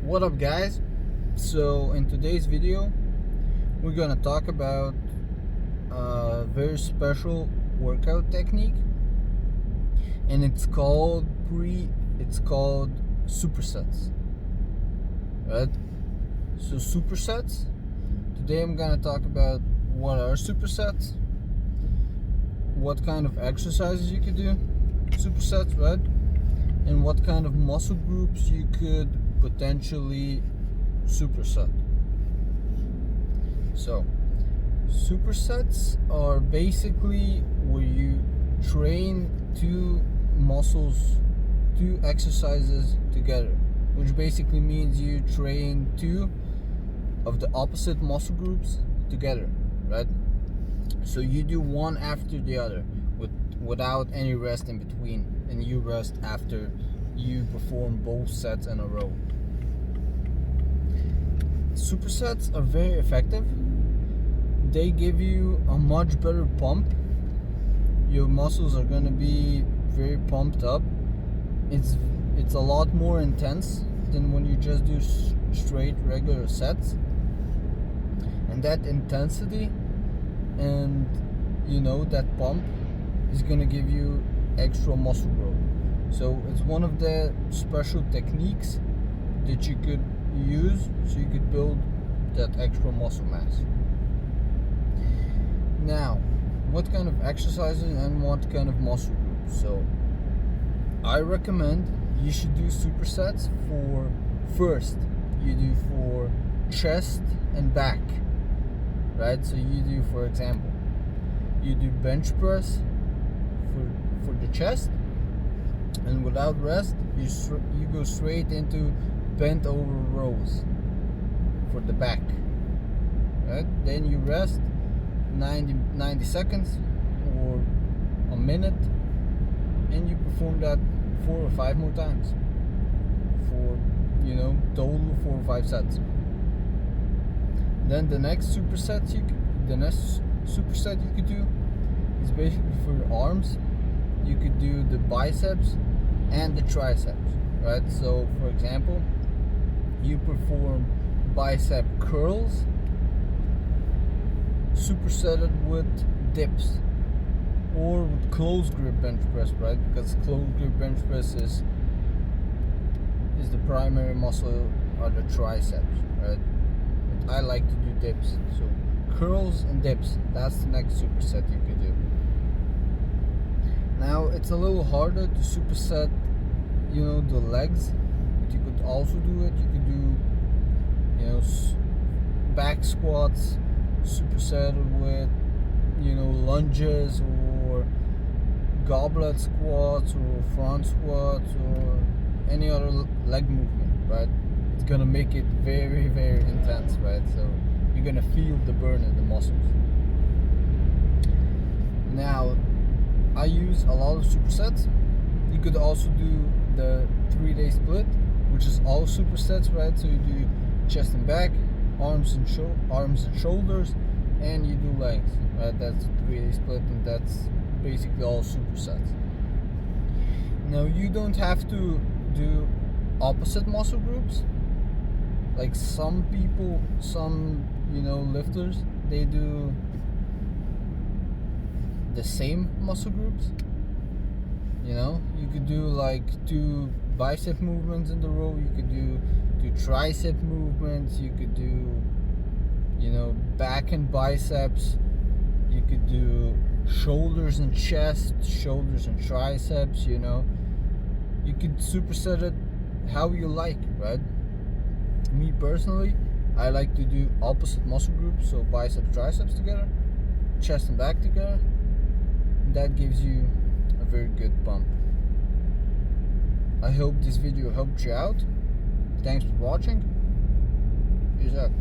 What up, guys? So in today's video we're gonna talk about a very special workout technique, and it's called supersets, right? So supersets, today I'm gonna talk about what are supersets, what kind of exercises you could do supersets, right? And what kind of muscle groups you could potentially superset. So supersets are basically where you train two exercises together, which basically means you train two of the opposite muscle groups together, right? So you do one after the other without any rest in between, and you rest after you perform both sets in a row. Supersets are very effective. They give you a much better pump. Your muscles are going to be very pumped up. It's a lot more intense than when you just do straight regular sets. And that intensity and that pump is going to give you extra muscle growth. So it's one of the special techniques that you could use so you could build that extra muscle mass. Now, what kind of exercises and what kind of muscle groups? So I recommend you should do supersets for chest and back, right? So you do, for example, you do bench press for the chest, and without rest you go straight into bent over rows for the back, right? Then you rest 90 seconds or a minute, and you perform that 4 or 5 more times for total 4 or 5 sets. Then the next superset you could do is basically for your arms. You could do the biceps and the triceps, right? So for example, you perform bicep curls supersetted with dips, or with closed grip bench press, right? Because closed grip bench press is the primary muscle or the triceps, right? But I like to do dips. So curls and dips, that's the next superset you could do. Now it's a little harder to superset the legs, but you could also do it. You could do back squats supersetted with lunges, or goblet squats, or front squats, or any other leg movement, right? It's gonna make it very, very intense, right? So you're gonna feel the burn in the muscles. Now I use a lot of supersets. You could also do the 3-day split, which is all supersets, right? So you do chest and back, arms and shoulders, and you do legs, right? That's a 3-day split, and that's basically all supersets. Now you don't have to do opposite muscle groups. Like some people, lifters, they do the same muscle groups. You could do like 2 bicep movements in the row. You could do 2 tricep movements. You could do back and biceps. You could do shoulders and chest, shoulders and triceps. You could superset it how you like, right? Me personally, I like to do opposite muscle groups, so biceps, triceps together, chest and back together. That gives you a very good bump. I hope this video helped you out. Thanks for watching. Peace out.